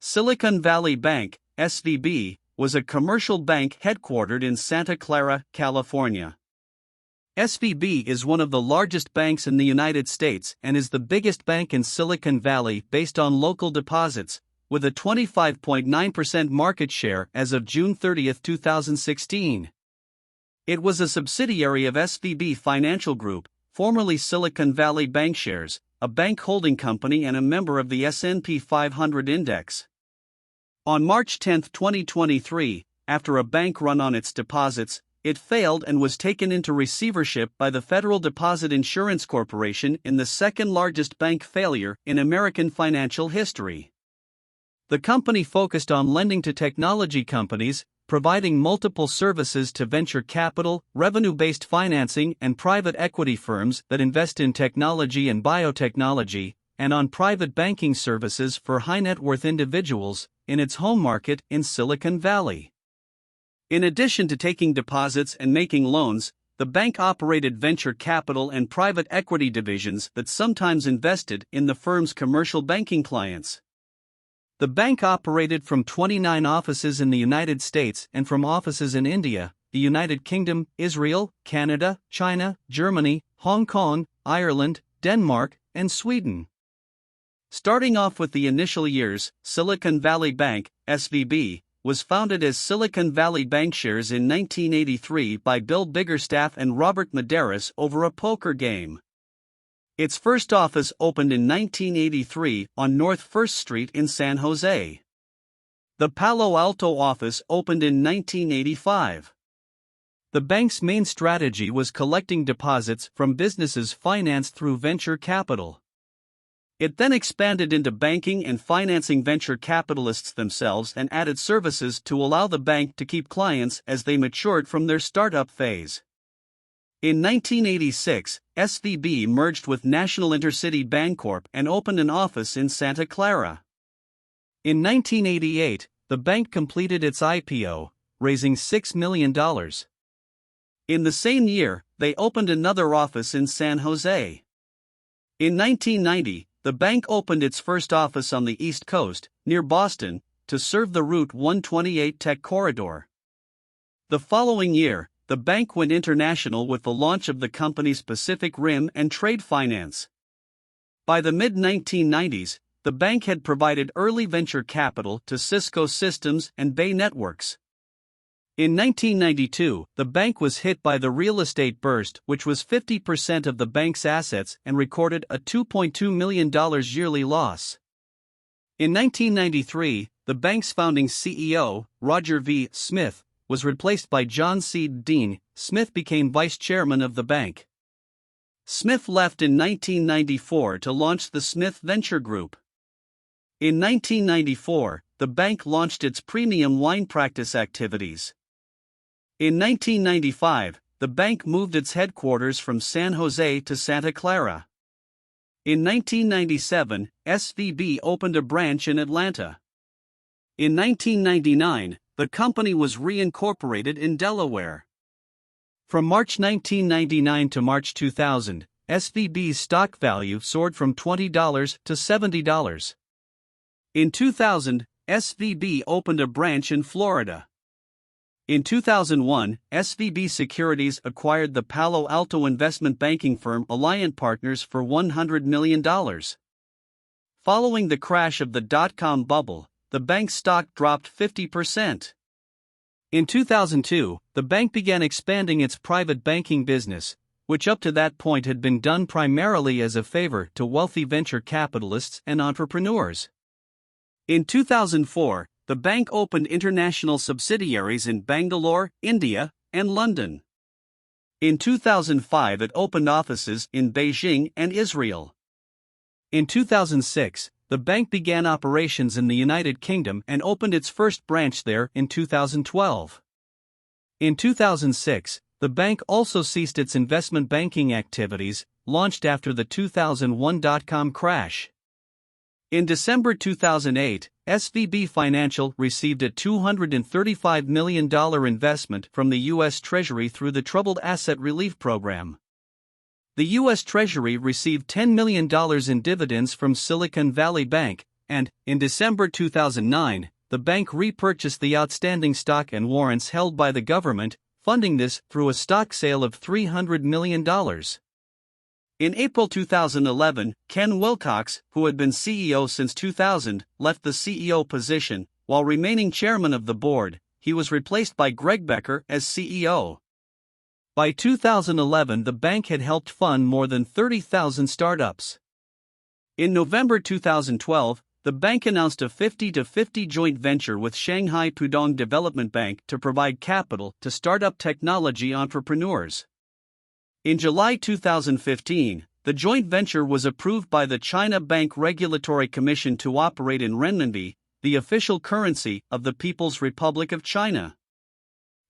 Silicon Valley Bank, SVB, was a commercial bank headquartered in Santa Clara, California. SVB is one of the largest banks in the United States and is the biggest bank in Silicon Valley based on local deposits, with a 25.9% market share as of June 30, 2016. It was a subsidiary of SVB Financial Group, formerly Silicon Valley Bankshares, a bank holding company and a member of the S&P 500 index. On March 10, 2023, after a bank run on its deposits, it failed and was taken into receivership by the Federal Deposit Insurance Corporation in the second-largest bank failure in American financial history. The company focused on lending to technology companies, providing multiple services to venture capital, revenue-based financing, and private equity firms that invest in technology and biotechnology, and on private banking services for high-net-worth individuals, in its home market in Silicon Valley. In addition to taking deposits and making loans, the bank operated venture capital and private equity divisions that sometimes invested in the firm's commercial banking clients. The bank operated from 29 offices in the United States and from offices in India, the United Kingdom, Israel, Canada, China, Germany, Hong Kong, Ireland, Denmark, and Sweden. Starting off with the initial years, Silicon Valley Bank, SVB, was founded as Silicon Valley Bankshares in 1983 by Bill Biggerstaff and Robert Medeiros over a poker game. Its first office opened in 1983 on North 1st Street in San Jose. The Palo Alto office opened in 1985. The bank's main strategy was collecting deposits from businesses financed through venture capital. It then expanded into banking and financing venture capitalists themselves and added services to allow the bank to keep clients as they matured from their startup phase. In 1986, SVB merged with National Intercity Bancorp and opened an office in Santa Clara. In 1988, the bank completed its IPO, raising $6 million. In the same year, they opened another office in San Jose. In 1990, the bank opened its first office on the East Coast, near Boston, to serve the Route 128 tech corridor. The following year, the bank went international with the launch of the company's Pacific Rim and trade finance. By the mid-1990s, the bank had provided early venture capital to Cisco Systems and Bay Networks. In 1992, the bank was hit by the real estate burst, which was 50% of the bank's assets, and recorded a $2.2 million yearly loss. In 1993, the bank's founding CEO, Roger V. Smith, was replaced by John C. Dean. Smith became vice chairman of the bank. Smith left in 1994 to launch the Smith Venture Group. In 1994, the bank launched its premium wine practice activities. In 1995, the bank moved its headquarters from San Jose to Santa Clara. In 1997, SVB opened a branch in Atlanta. In 1999, the company was reincorporated in Delaware. From March 1999 to March 2000, SVB's stock value soared from $20 to $70. In 2000, SVB opened a branch in Florida. In 2001, SVB Securities acquired the Palo Alto investment banking firm Alliant Partners for $100 million. Following the crash of the dot-com bubble, the bank's stock dropped 50%. In 2002, the bank began expanding its private banking business, which up to that point had been done primarily as a favor to wealthy venture capitalists and entrepreneurs. In 2004, the bank opened international subsidiaries in Bangalore, India, and London. In 2005, it opened offices in Beijing and Israel. In 2006, the bank began operations in the United Kingdom and opened its first branch there in 2012. In 2006, the bank also ceased its investment banking activities, launched after the 2001 dot-com crash. In December 2008, SVB Financial received a $235 million investment from the U.S. Treasury through the Troubled Asset Relief Program. The U.S. Treasury received $10 million in dividends from Silicon Valley Bank, and, in December 2009, the bank repurchased the outstanding stock and warrants held by the government, funding this through a stock sale of $300 million. In April 2011, Ken Wilcox, who had been CEO since 2000, left the CEO position. While remaining chairman of the board, he was replaced by Greg Becker as CEO. By 2011, the bank had helped fund more than 30,000 startups. In November 2012, the bank announced a 50-50 joint venture with Shanghai Pudong Development Bank to provide capital to startup technology entrepreneurs. In July 2015, the joint venture was approved by the China Bank Regulatory Commission to operate in renminbi, the official currency of the People's Republic of China.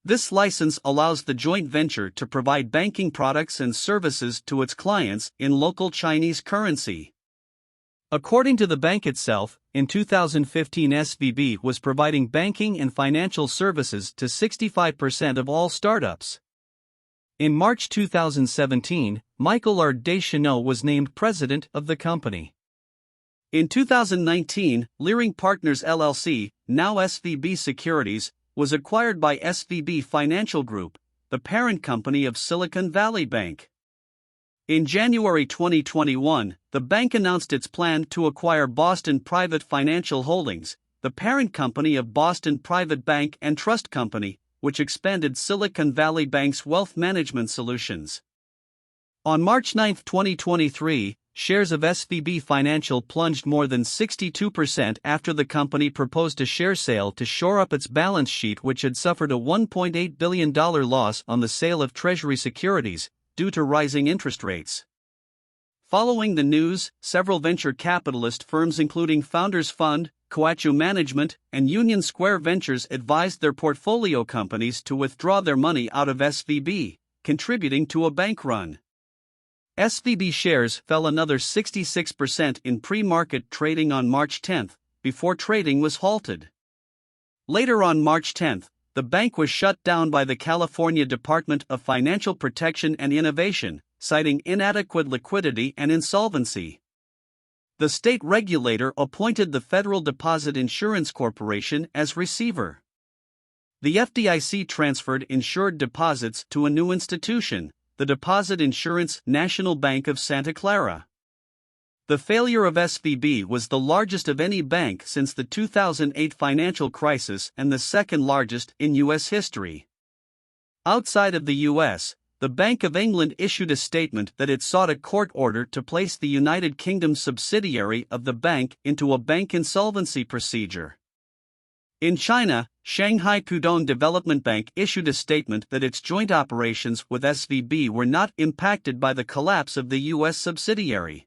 This license allows the joint venture to provide banking products and services to its clients in local Chinese currency. According to the bank itself, in 2015 SVB was providing banking and financial services to 65% of all startups. In March 2017, Michael R. Deschanel was named president of the company. In 2019, Leering Partners LLC, now SVB Securities, was acquired by SVB Financial Group, the parent company of Silicon Valley Bank. In January 2021, the bank announced its plan to acquire Boston Private Financial Holdings, the parent company of Boston Private Bank and Trust Company, which expanded Silicon Valley Bank's wealth management solutions. On March 9, 2023, shares of SVB Financial plunged more than 62% after the company proposed a share sale to shore up its balance sheet, which had suffered a $1.8 billion loss on the sale of Treasury securities due to rising interest rates. Following the news, several venture capitalist firms including Founders Fund, Coatue Management, and Union Square Ventures advised their portfolio companies to withdraw their money out of SVB, contributing to a bank run. SVB shares fell another 66% in pre-market trading on March 10, before trading was halted. Later on March 10, the bank was shut down by the California Department of Financial Protection and Innovation, citing inadequate liquidity and insolvency. The state regulator appointed the Federal Deposit Insurance Corporation as receiver. The FDIC transferred insured deposits to a new institution, the Deposit Insurance National Bank of Santa Clara. The failure of SVB was the largest of any bank since the 2008 financial crisis and the second largest in U.S. history. Outside of the U.S., the Bank of England issued a statement that it sought a court order to place the United Kingdom subsidiary of the bank into a bank insolvency procedure. In China, Shanghai Pudong Development Bank issued a statement that its joint operations with SVB were not impacted by the collapse of the U.S. subsidiary.